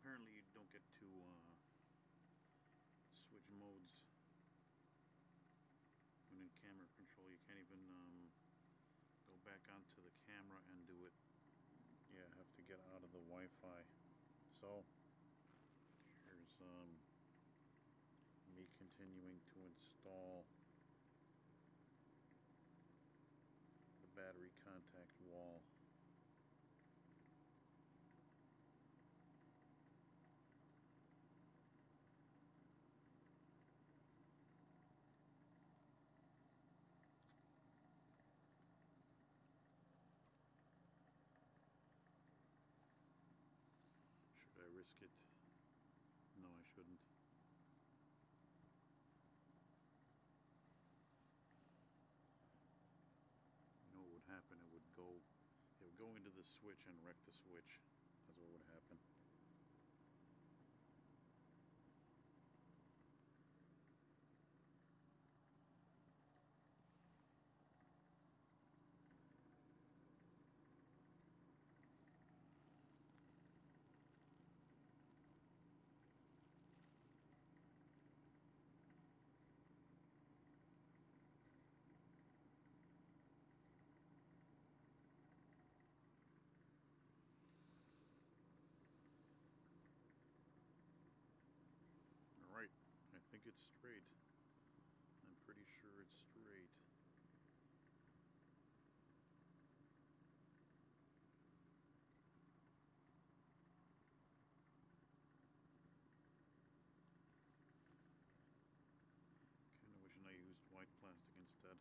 apparently you don't get to switch modes when in camera control. You can't even go back onto the camera and do it. Yeah, I have to get out of the Wi-Fi. So here's me continuing to install the battery contact wall. Should I risk it? No, I shouldn't. You know what would happen? It would go into the switch and wreck the switch. That's what would happen. Alright, I think it's straight. I'm pretty sure it's straight. Kinda wishing I used white plastic instead.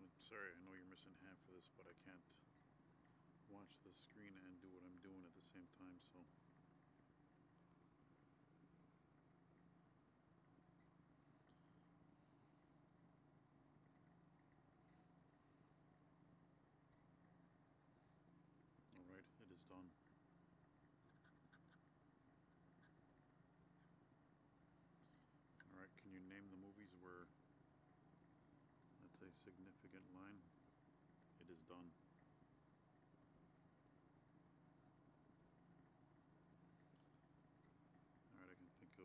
I'm sorry, I know you're missing half of this, but I can't watch the screen and do what I'm doing at the same time, so. Alright, it is done. Alright, can you name the movies where that's a significant line? It is done. Alright, I can think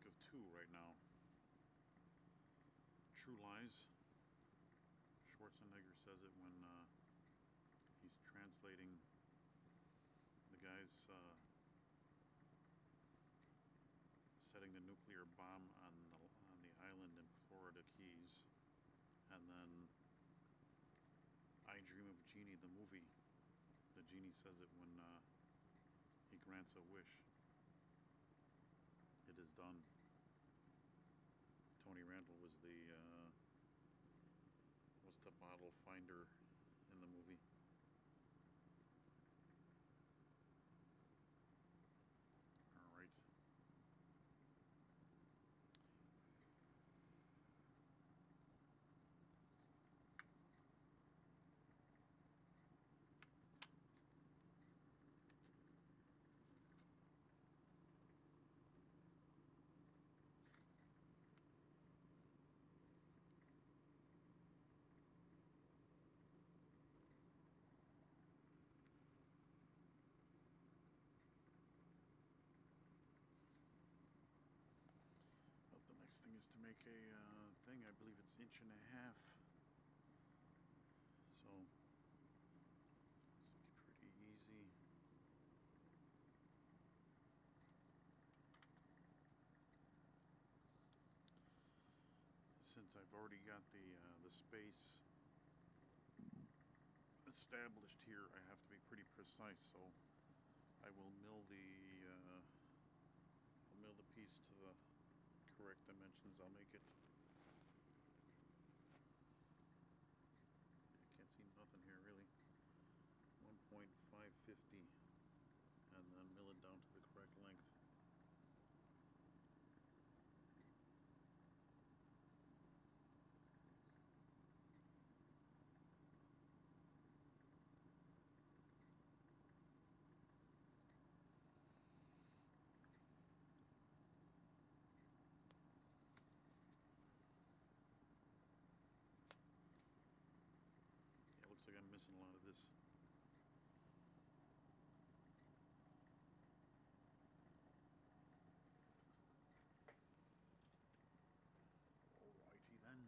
of two right now. True Lies. Schwarzenegger says it when he's translating the guys setting the nuclear bomb on the island in Florida Keys, and then I Dream of Jeannie, the movie. The genie says it when he grants a wish. It is done. Tony Randall was the bottle finder in the movie. All right. thing is to make a thing. I believe it's 1.5 inches. So this will be pretty easy. Since I've already got the space established here, I have to be pretty precise. So I will mill I'll mill the piece to the correct dimensions. I'll make it. I can't see nothing here really. 1.550, and then mill it down to the correct length. Yeah, looks like I'm missing a lot of this. Alrighty then.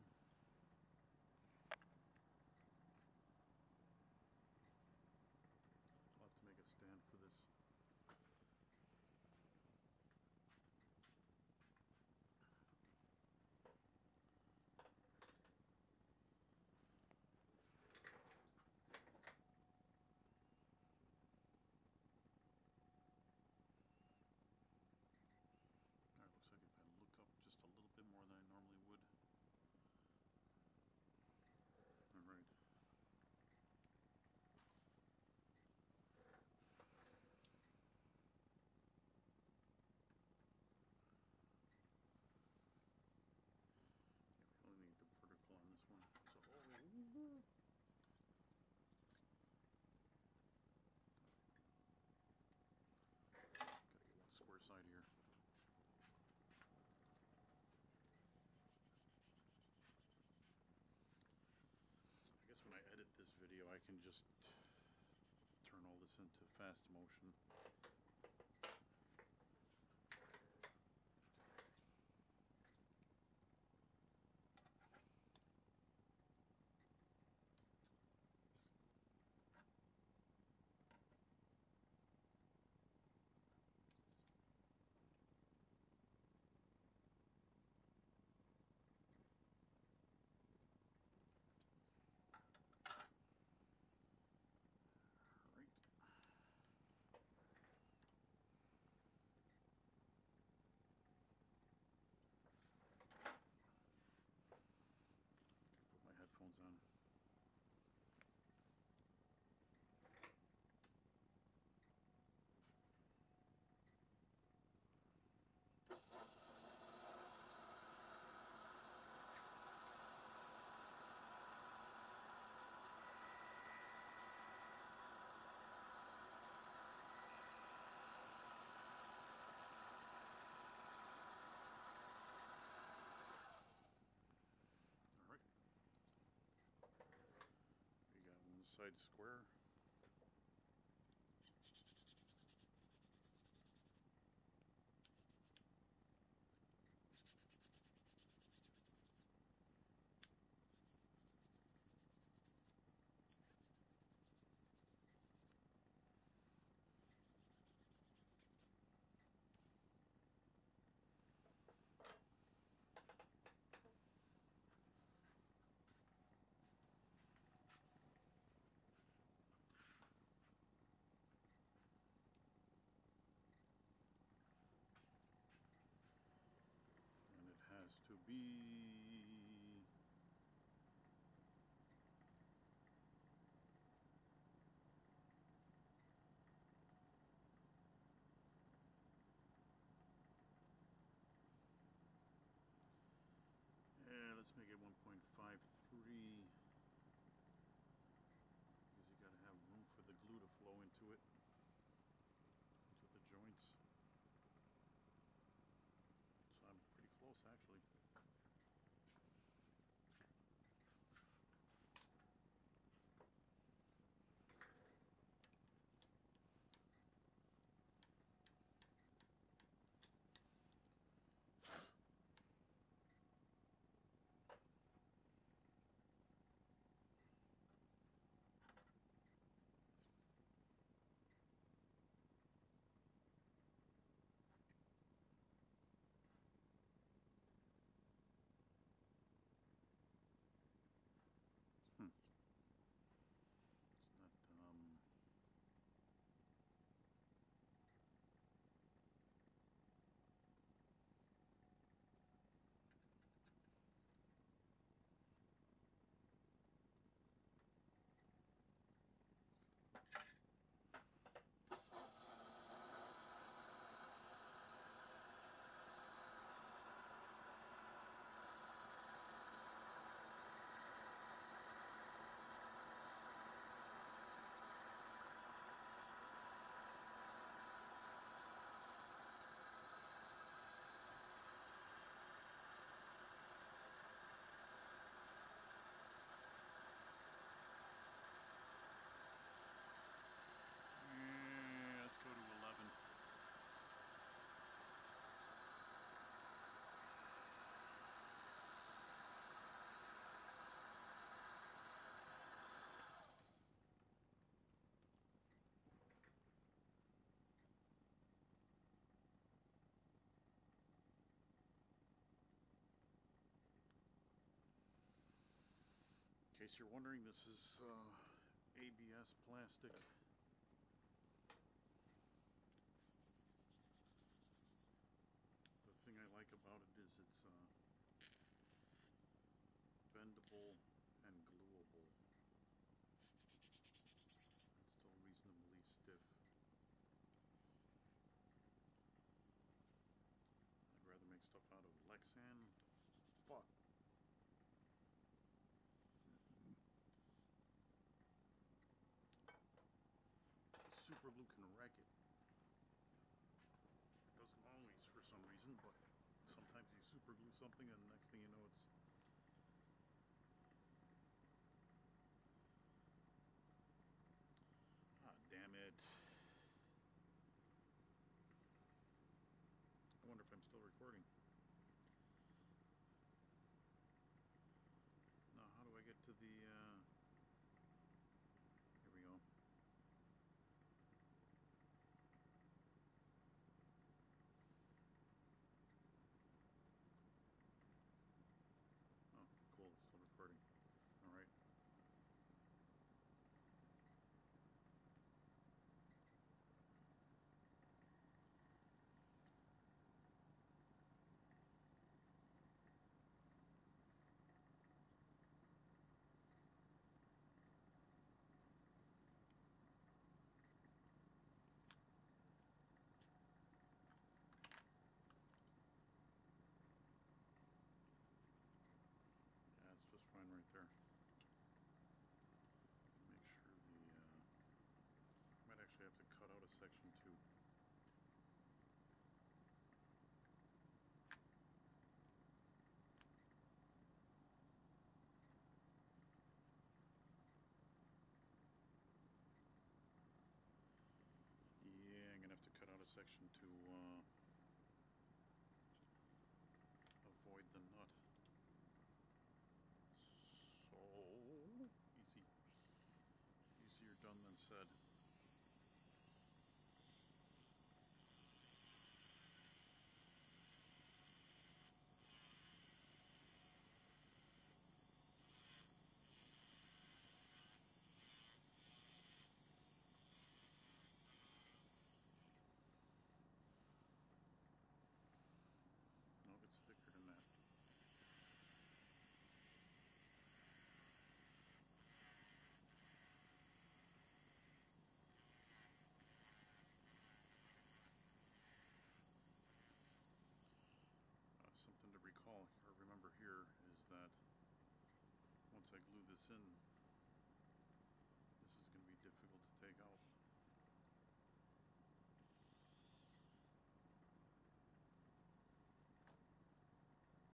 I'll have to make a stand for this. When I edit this video, I can just turn all this into fast motion. On. Side square. To be let's make it 1.53 because you got to have room for the glue to flow into it, into the joints. So I'm pretty close actually. case you're wondering, this is ABS plastic. The thing I like about it is it's bendable and gluable. It's still reasonably stiff. I'd rather make stuff out of Lexan, but super glue can wreck it. Doesn't always for some reason, but sometimes you super glue something and the next thing you know it's damn it. I wonder if I'm still recording. Now how do I get to the here we go. Oh, cool, it's still recording. Alright. Yeah, it's just fine right there. Make sure might actually have to cut out a section too. Yeah, I'm gonna have to cut out a section to avoid the nut. So easy. Easier done than said. No, it's thicker than that. Something to recall or remember here is that once I glue this in,